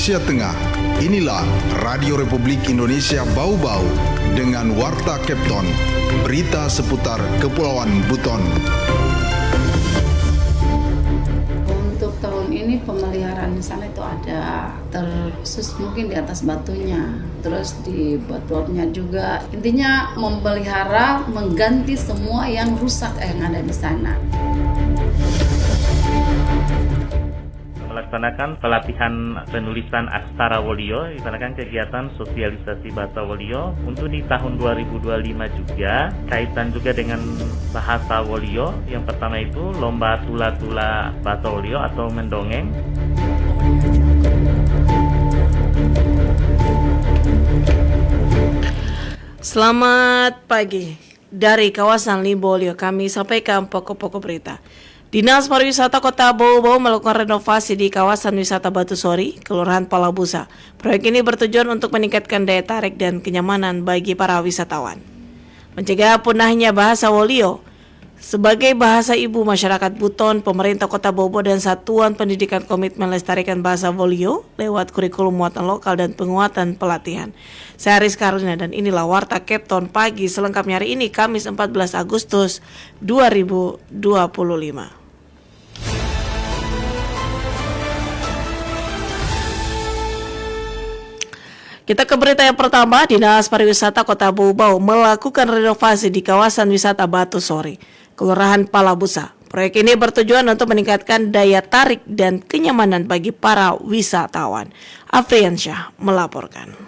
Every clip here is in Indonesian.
Indonesia Tengah. Inilah Radio Republik Indonesia Bau-Bau dengan Warta Kepton, berita seputar Kepulauan Buton. Untuk tahun ini pemeliharaan di sana itu ada terkhusus mungkin di atas batunya, terus di batuannya juga. Intinya memelihara, mengganti semua yang rusak yang ada di sana. Melaksanakan pelatihan penulisan Aksara Wolio, dilaksanakan kegiatan sosialisasi bahasa Wolio untuk di tahun 2025 juga, kaitan juga dengan bahasa Wolio. Yang pertama itu lomba tula-tula bahasa Wolio atau mendongeng. Selamat pagi. Dari kawasan Limbolio kami sampaikan pokok-pokok berita. Dinas Pariwisata Kota Bau-Bau melakukan renovasi di kawasan wisata Batu Sori, Kelurahan Palabusa. Proyek ini bertujuan untuk meningkatkan daya tarik dan kenyamanan bagi para wisatawan. Mencegah punahnya bahasa Wolio sebagai bahasa ibu masyarakat Buton, pemerintah Kota Bau-Bau dan Satuan Pendidikan komitmen melestarikan bahasa Wolio lewat kurikulum muatan lokal dan penguatan pelatihan. Saya Aris Karlina dan inilah Warta Kepton pagi selengkapnya hari ini Kamis 14 Agustus 2025. Kita ke berita yang pertama. Dinas Pariwisata Kota Bau-Bau melakukan renovasi di kawasan wisata Batu Sori, Kelurahan Palabusa. Proyek ini bertujuan untuk meningkatkan daya tarik dan kenyamanan bagi para wisatawan. Afriansyah melaporkan.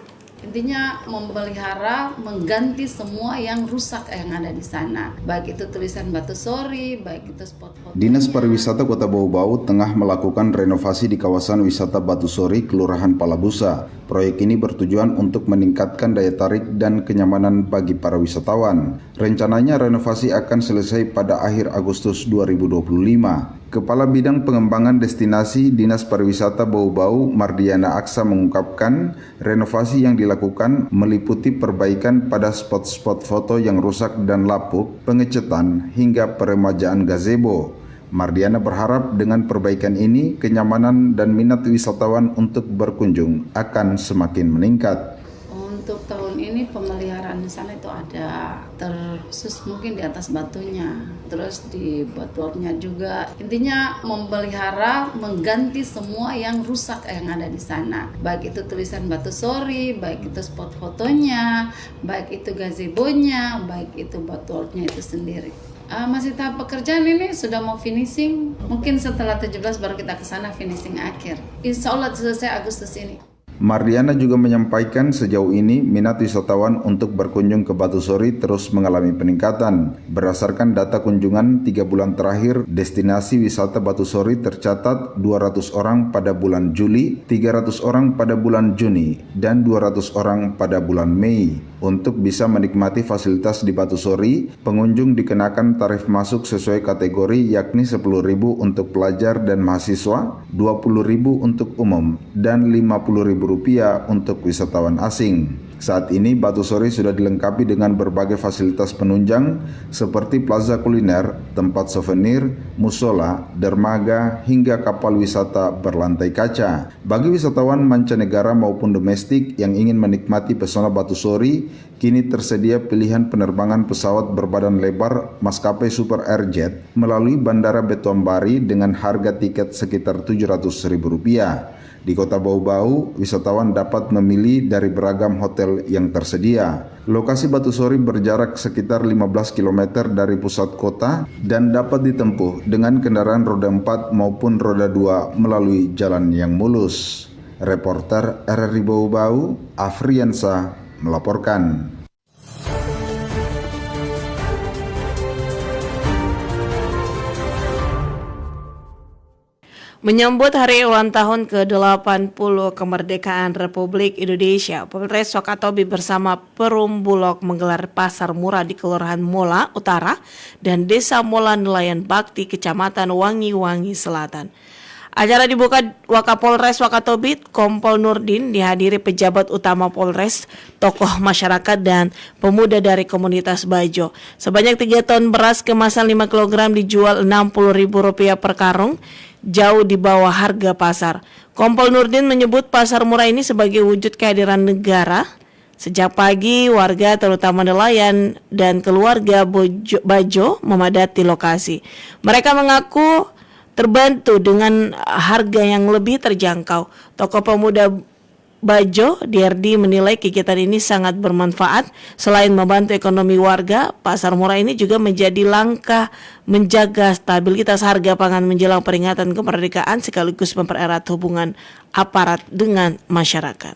Intinya memelihara, mengganti semua yang rusak yang ada di sana. Baik itu tulisan Batu Sori, baik itu spot foto. Dinas Pariwisata Kota Bau-Bau tengah melakukan renovasi di kawasan wisata Batu Sori, Kelurahan Palabusa. Proyek ini bertujuan untuk meningkatkan daya tarik dan kenyamanan bagi para wisatawan. Rencananya renovasi akan selesai pada akhir Agustus 2025. Kepala Bidang Pengembangan Destinasi Dinas Pariwisata Bau-Bau, Mardiana Aksa mengungkapkan, renovasi yang dilakukan meliputi perbaikan pada spot-spot foto yang rusak dan lapuk, pengecatan, hingga peremajaan gazebo. Mardiana berharap dengan perbaikan ini, kenyamanan dan minat wisatawan untuk berkunjung akan semakin meningkat. Untuk tahun ini pemeliharaan di sana itu ada terkhusus mungkin di atas batunya, terus di batuannya juga. Intinya memelihara, mengganti semua yang rusak yang ada di sana. Baik itu tulisan Batu Sori, baik itu spot fotonya, baik itu gazebonya, baik itu batuannya itu sendiri. Masih tahap pekerjaan ini sudah mau finishing. Mungkin setelah 17 baru kita ke sana finishing akhir. Insya Allah selesai Agustus ini. Mardiana juga menyampaikan sejauh ini minat wisatawan untuk berkunjung ke Batu Sori terus mengalami peningkatan. Berdasarkan data kunjungan 3 bulan terakhir, destinasi wisata Batu Sori tercatat 200 orang pada bulan Juli, 300 orang pada bulan Juni, dan 200 orang pada bulan Mei. Untuk bisa menikmati fasilitas di Batu Sori, pengunjung dikenakan tarif masuk sesuai kategori yakni Rp10.000 untuk pelajar dan mahasiswa, Rp20.000 untuk umum, dan Rp50.000 untuk wisatawan asing. Saat ini Batu Sori sudah dilengkapi dengan berbagai fasilitas penunjang seperti plaza kuliner, tempat souvenir, musola, dermaga, hingga kapal wisata berlantai kaca. Bagi wisatawan mancanegara maupun domestik yang ingin menikmati pesona Batu Sori, kini tersedia pilihan penerbangan pesawat berbadan lebar maskapai Super Airjet melalui Bandara Betuambari dengan harga tiket sekitar Rp700.000. Di Kota Bau-Bau, wisatawan dapat memilih dari beragam hotel yang tersedia. Lokasi Batu Sori berjarak sekitar 15 km dari pusat kota dan dapat ditempuh dengan kendaraan roda 4 maupun roda 2 melalui jalan yang mulus. Reporter RRI Bau-Bau, Afriansa melaporkan. Menyambut hari ulang tahun ke-80 kemerdekaan Republik Indonesia, Polres Wakatobi bersama Perum Bulog menggelar pasar murah di Kelurahan Mola Utara dan Desa Mola Nelayan Bakti, Kecamatan Wangi-Wangi Selatan. Acara dibuka Wakapolres Wakatobi Kompol Nurdin dihadiri pejabat utama Polres, tokoh masyarakat dan pemuda dari komunitas Bajo. Sebanyak 3 ton beras kemasan 5 kg dijual Rp60.000 per karung, jauh di bawah harga pasar. Kompol Nurdin menyebut pasar murah ini sebagai wujud kehadiran negara. Sejak pagi, warga terutama nelayan dan keluarga Bajo memadati lokasi. Mereka mengaku terbantu dengan harga yang lebih terjangkau. Tokoh pemuda Bajo, DRD, menilai kegiatan ini sangat bermanfaat. Selain membantu ekonomi warga, pasar murah ini juga menjadi langkah menjaga stabilitas harga pangan menjelang peringatan kemerdekaan sekaligus mempererat hubungan aparat dengan masyarakat.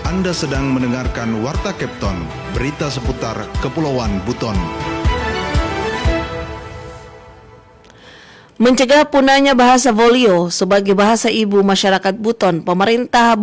Anda sedang mendengarkan Warta Kepton, berita seputar Kepulauan Buton. Mencegah punahnya bahasa Wolio sebagai bahasa ibu masyarakat Buton, pemerintah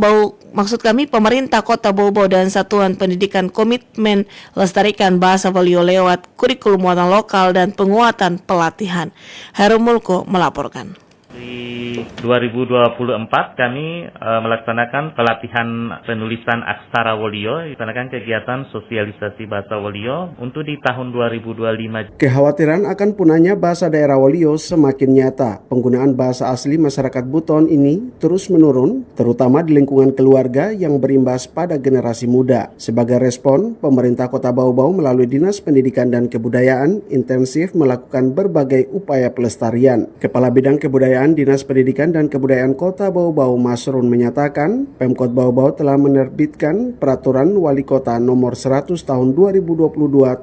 Kota Bau Bau dan Satuan Pendidikan komitmen lestarikan bahasa Wolio lewat kurikulum muatan lokal dan penguatan pelatihan. Heru Mulko melaporkan. Di 2024 kami melaksanakan pelatihan penulisan aksara Wolio, melaksanakan kegiatan sosialisasi bahasa Wolio untuk di tahun 2025. Kekhawatiran akan punahnya bahasa daerah Wolio semakin nyata. Penggunaan bahasa asli masyarakat Buton ini terus menurun, terutama di lingkungan keluarga yang berimbas pada generasi muda. Sebagai respon, pemerintah Kota Bau Bau melalui Dinas Pendidikan dan Kebudayaan intensif melakukan berbagai upaya pelestarian. Kepala Bidang Kebudayaan Dinas Pendidikan dan Kebudayaan Kota Bau Bau Masrun menyatakan, Pemkot Bau Bau telah menerbitkan Peraturan Wali Kota Nomor 100 Tahun 2022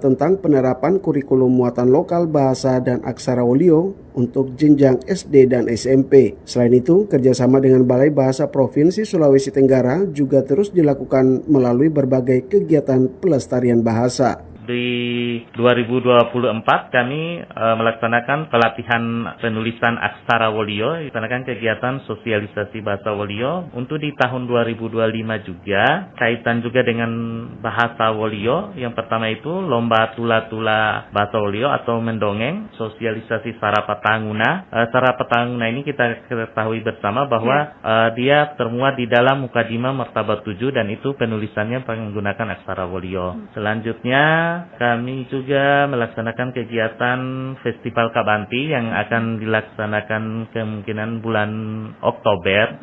tentang penerapan kurikulum muatan lokal bahasa dan aksara Wolio untuk jenjang SD dan SMP. Selain itu, kerjasama dengan Balai Bahasa Provinsi Sulawesi Tenggara juga terus dilakukan melalui berbagai kegiatan pelestarian bahasa. Di 2024 kami melaksanakan pelatihan penulisan aksara Wolio, melaksanakan kegiatan sosialisasi bahasa Wolio untuk di tahun 2025 juga. Kaitan juga dengan bahasa Wolio, yang pertama itu lomba tula-tula bahasa Wolio atau mendongeng, sosialisasi Sarapatanguna. Sarapatanguna ini kita ketahui bersama bahwa dia termuat di dalam Mukadimah Martabat 7 dan itu penulisannya menggunakan aksara Wolio. Selanjutnya kami juga melaksanakan kegiatan Festival Kabanti yang akan dilaksanakan kemungkinan bulan Oktober.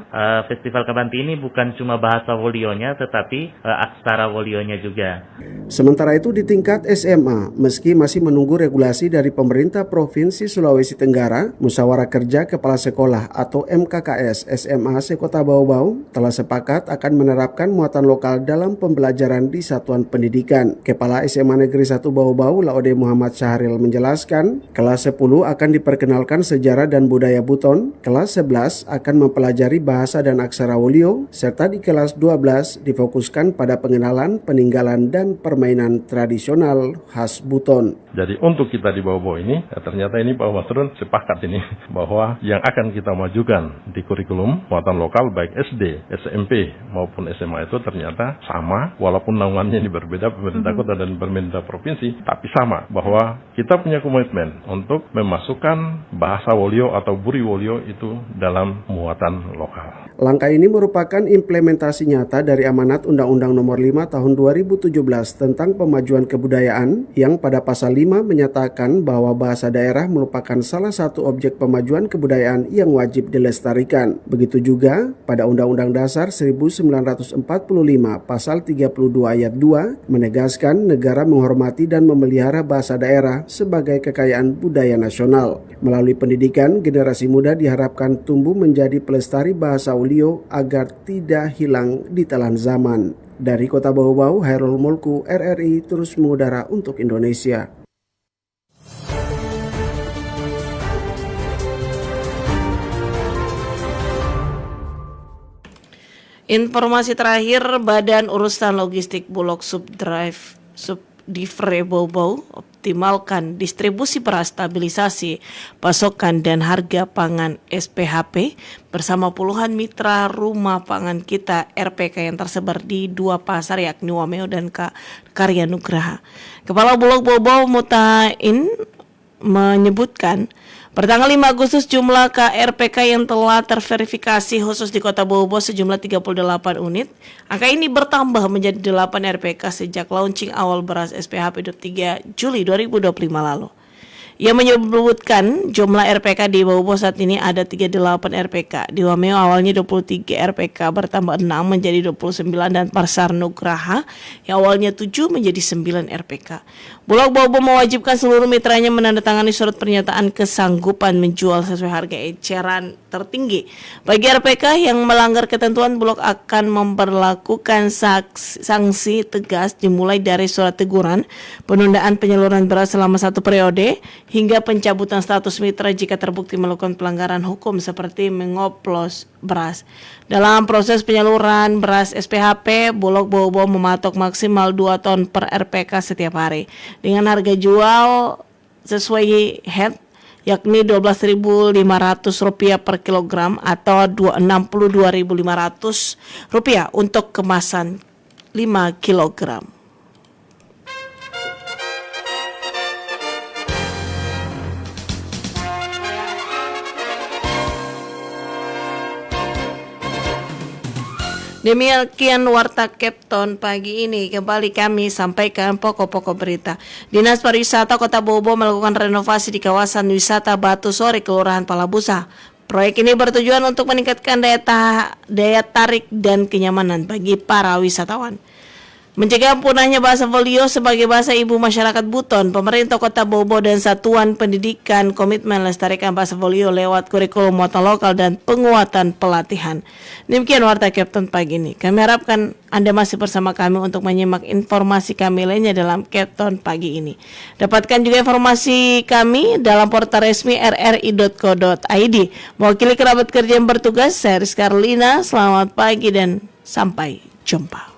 Festival Kabanti ini bukan cuma bahasa Wolionya tetapi aksara Wolionya juga. Sementara itu di tingkat SMA, meski masih menunggu regulasi dari pemerintah Provinsi Sulawesi Tenggara, Musyawarah Kerja Kepala Sekolah atau MKKS SMA Sekota Bau Bau telah sepakat akan menerapkan muatan lokal dalam pembelajaran di satuan pendidikan. Kepala SMA Negeri 1 Bau Bau Laode Muhammad Syahril menjelaskan, kelas 10 akan diperkenalkan sejarah dan budaya Buton, kelas 11 akan mempelajari bahasa dan aksara Wolio, serta di kelas 12 difokuskan pada pengenalan, peninggalan, dan permainan tradisional khas Buton. Jadi untuk kita di Bau Bau ini, ternyata ini Pak Masrun sepakat ini bahwa yang akan kita majukan di kurikulum muatan lokal baik SD, SMP maupun SMA itu ternyata sama, walaupun naungannya ini berbeda, pemerintah kota dan pemerintah provinsi, tapi sama bahwa kita punya komitmen untuk memasukkan bahasa Wolio atau buri Wolio itu dalam muatan lokal. Langkah ini merupakan implementasi nyata dari amanat Undang-Undang Nomor 5 Tahun 2017 tentang pemajuan kebudayaan yang pada pasal 5 menyatakan bahwa bahasa daerah merupakan salah satu objek pemajuan kebudayaan yang wajib dilestarikan. Begitu juga pada Undang-Undang Dasar 1945 pasal 32 ayat 2 menegaskan negara menghormati dan memelihara bahasa daerah sebagai kekayaan budaya nasional. Melalui pendidikan, generasi muda diharapkan tumbuh menjadi pelestari bahasa Wolio agar tidak hilang di telan zaman. Dari Kota Bau Bau, Hairul Mulku, RRI terus mengudara untuk Indonesia. Informasi terakhir, Badan Urusan Logistik Bulog Subdivre Bau Bau optimalkan distribusi beras, stabilisasi pasokan dan harga pangan SPHP bersama puluhan mitra rumah pangan kita RPK yang tersebar di 2 pasar yakni Wameo dan Karya Nugraha. Kepala Bulog Bau Bau Mutain menyebutkan pertanggal 5 Agustus jumlah KRPK yang telah terverifikasi khusus di Kota Bobo sejumlah 38 unit. Angka ini bertambah menjadi 8 RPK sejak launching awal beras SPHP 23 Juli 2025 lalu. Ia menyebutkan jumlah RPK di Bobo saat ini ada 38 RPK. Di Wameo awalnya 23 RPK bertambah 6 menjadi 29 dan Pasar Nugraha yang awalnya 7 menjadi 9 RPK. Bulog Bobo mewajibkan seluruh mitranya menandatangani surat pernyataan kesanggupan menjual sesuai harga eceran tertinggi. Bagi RPK yang melanggar ketentuan, Bulog akan memperlakukan sanksi tegas dimulai dari surat teguran, penundaan penyaluran beras selama 1 periode, hingga pencabutan status mitra jika terbukti melakukan pelanggaran hukum seperti mengoplos beras. Dalam proses penyaluran beras SPHP, Bulog Bobo mematok maksimal 2 ton per RPK setiap hari dengan harga jual sesuai head yakni Rp12.500 per kilogram atau Rp62.500 untuk kemasan 5 kilogram. Demikian Warta Kepton pagi ini. Kembali kami sampaikan pokok-pokok berita. Dinas Pariwisata Kota Bobo melakukan renovasi di kawasan wisata Batu Sori, Kelurahan Palabusa. Proyek ini bertujuan untuk meningkatkan daya tarik dan kenyamanan bagi para wisatawan. Mencegah punahnya bahasa Volio sebagai bahasa ibu masyarakat Buton, pemerintah Kota Bobo dan Satuan Pendidikan komitmen melestarikan bahasa Volio lewat kurikulum muatan lokal dan penguatan pelatihan. Demikian Warta Kepton pagi ini. Kami harapkan Anda masih bersama kami untuk menyimak informasi kami lainnya dalam Kepton pagi ini. Dapatkan juga informasi kami dalam portal resmi rri.co.id. Mewakili kerabat kerja yang bertugas, saya Rizka Arlina. Selamat pagi dan sampai jumpa.